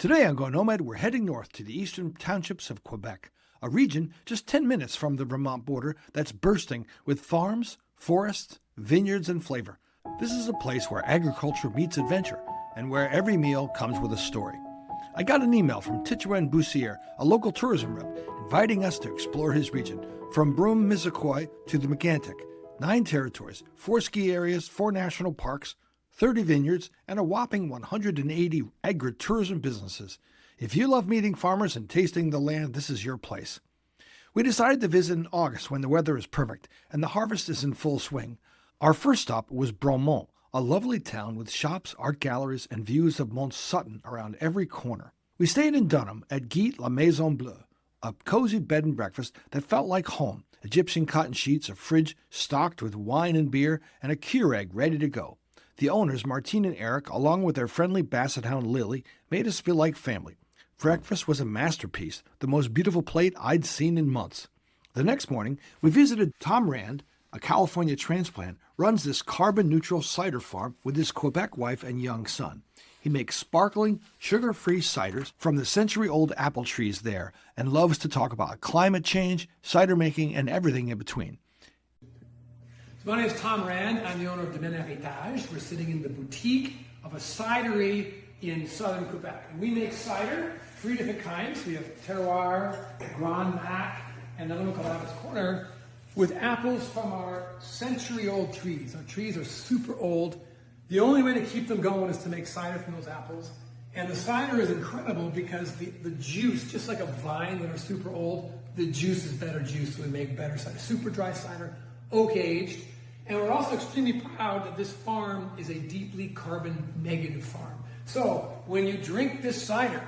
Today on Go Nomad, we're heading north to the Eastern Townships of Quebec, a region just 10 minutes from the Vermont border that's bursting with farms, forests, vineyards, and flavor. This is a place where agriculture meets adventure and where every meal comes with a story. I got an email from Titouan Boussier, a local tourism rep, inviting us to explore his region, from Broome-Missisquoi to the Megantic, 9 territories, 4 ski areas, 4 national parks, 30 vineyards, and a whopping 180 agritourism businesses. If you love meeting farmers and tasting the land, this is your place. We decided to visit in August when the weather is perfect and the harvest is in full swing. Our first stop was Bromont, a lovely town with shops, art galleries, and views of Mont Sutton around every corner. We stayed in Dunham at Gite la Maison Bleu, a cozy bed and breakfast that felt like home. Egyptian cotton sheets, a fridge stocked with wine and beer, and a Keurig ready to go. The owners, Martine and Eric, along with their friendly basset hound Lily, made us feel like family. Breakfast was a masterpiece, the most beautiful plate I'd seen in months. The next morning, we visited Tom Rand, a California transplant, runs this carbon-neutral cider farm with his Quebec wife and young son. He makes sparkling, sugar-free ciders from the century-old apple trees there and loves to talk about climate change, cider making, and everything in between. So my name is Tom Rand. I'm the owner of Domaine Héritage. We're sitting in the boutique of a cidery in southern Quebec. And we make cider, 3 different kinds. We have terroir, Grand Mac, and another one called Apple's Corner, with apples from our century-old trees. Our trees are super old. The only way to keep them going is to make cider from those apples. And the cider is incredible because the juice, just like a vine that are super old, the juice is better juice, so we make better cider. Super dry cider, oak aged. And we're also extremely proud that this farm is a deeply carbon negative farm. So when you drink this cider,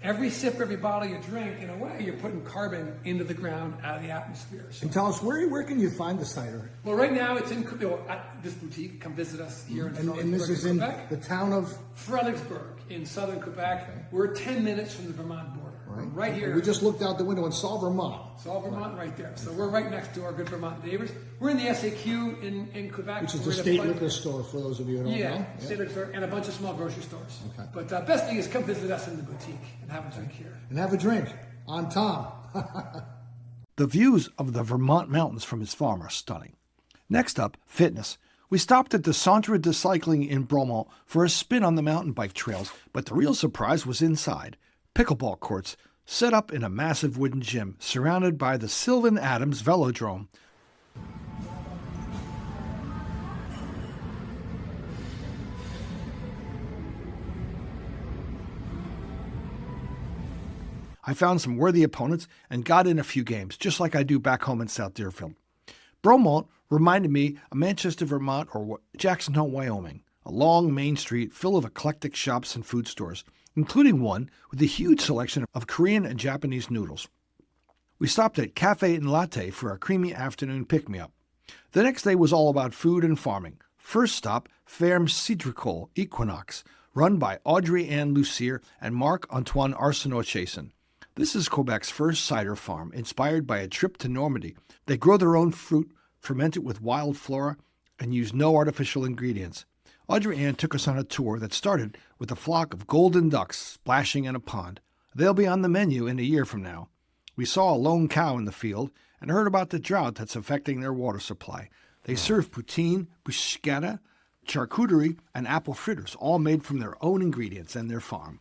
every sip, every bottle you drink, in a way, you're putting carbon into the ground out of the atmosphere. So, and tell us, where can you find the cider? Well, right now it's in at this boutique. Come visit us here in Fredericksburg, and this is in Quebec. The town of Fredericksburg in southern Quebec. Okay. We're 10 minutes from the Vermont border. Right here. We just looked out the window and saw Vermont. Saw Vermont right there. So we're right next to our good Vermont neighbors. We're in the SAQ in Quebec. Which is the state liquor store, for those of you who don't know. Yeah, state liquor store, and a bunch of small grocery stores. Okay. But best thing is come visit us in the boutique and have a drink here. And have a drink. I'm Tom. The views of the Vermont mountains from his farm are stunning. Next up, fitness. We stopped at the Centre de Cycling in Bromont for a spin on the mountain bike trails, but the real surprise was inside. Pickleball courts, set up in a massive wooden gym, surrounded by the Sylvan Adams Velodrome. I found some worthy opponents and got in a few games, just like I do back home in South Deerfield. Bromont reminded me of Manchester, Vermont, or Jackson Hole, Wyoming, a long main street full of eclectic shops and food stores, including one with a huge selection of Korean and Japanese noodles. We stopped at Cafe and Latte for a creamy afternoon pick-me-up. The next day was all about food and farming. First stop, Ferme Citricole Equinox, run by Audrey Ann Lucier and Marc-Antoine Arsenault-Chassin. This is Quebec's first cider farm, inspired by a trip to Normandy. They grow their own fruit, ferment it with wild flora, and use no artificial ingredients. Audrey Ann took us on a tour that started with a flock of golden ducks splashing in a pond. They'll be on the menu in a year from now. We saw a lone cow in the field and heard about the drought that's affecting their water supply. They serve poutine, bruschetta, charcuterie, and apple fritters, all made from their own ingredients and their farm.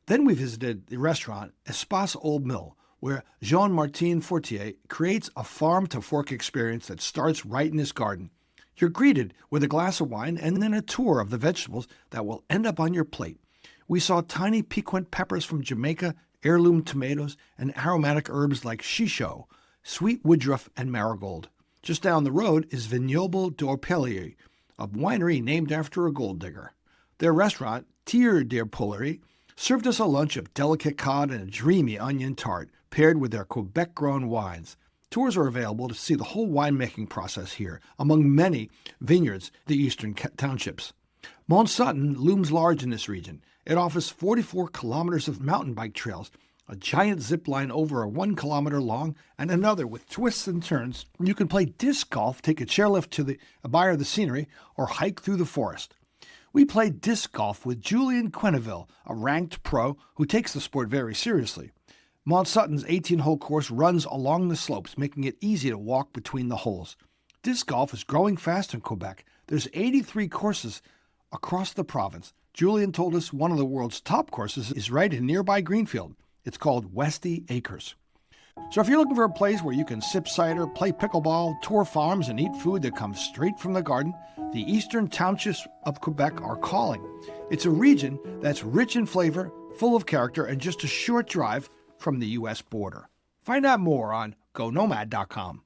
Then we visited the restaurant Espace Old Mill, where Jean-Martin Fortier creates a farm-to-fork experience that starts right in his garden. You're greeted with a glass of wine and then a tour of the vegetables that will end up on your plate. We saw tiny piquant peppers from Jamaica, heirloom tomatoes, and aromatic herbs like shisho, sweet woodruff, and marigold. Just down the road is Vignoble d'Orpellier, a winery named after a gold digger. Their restaurant, Tir d'Orpellier, served us a lunch of delicate cod and a dreamy onion tart, paired with their Quebec-grown wines. Tours are available to see the whole winemaking process here, among many vineyards in the Eastern Townships. Mont Sutton looms large in this region. It offers 44 kilometers of mountain bike trails, a giant zip line over a 1 kilometer long, and another with twists and turns. You can play disc golf, take a chairlift to admire the scenery, or hike through the forest. We played disc golf with Julian Quenneville, a ranked pro who takes the sport very seriously. Mont Sutton's 18-hole course runs along the slopes, making it easy to walk between the holes. Disc golf is growing fast in Quebec. There's 83 courses across the province. Julian told us one of the world's top courses is right in nearby Greenfield. It's called Westy Acres. So if you're looking for a place where you can sip cider, play pickleball, tour farms, and eat food that comes straight from the garden, the Eastern Townships of Quebec are calling. It's a region that's rich in flavor, full of character, and just a short drive from the U.S. border. Find out more on GoNOMAD.com.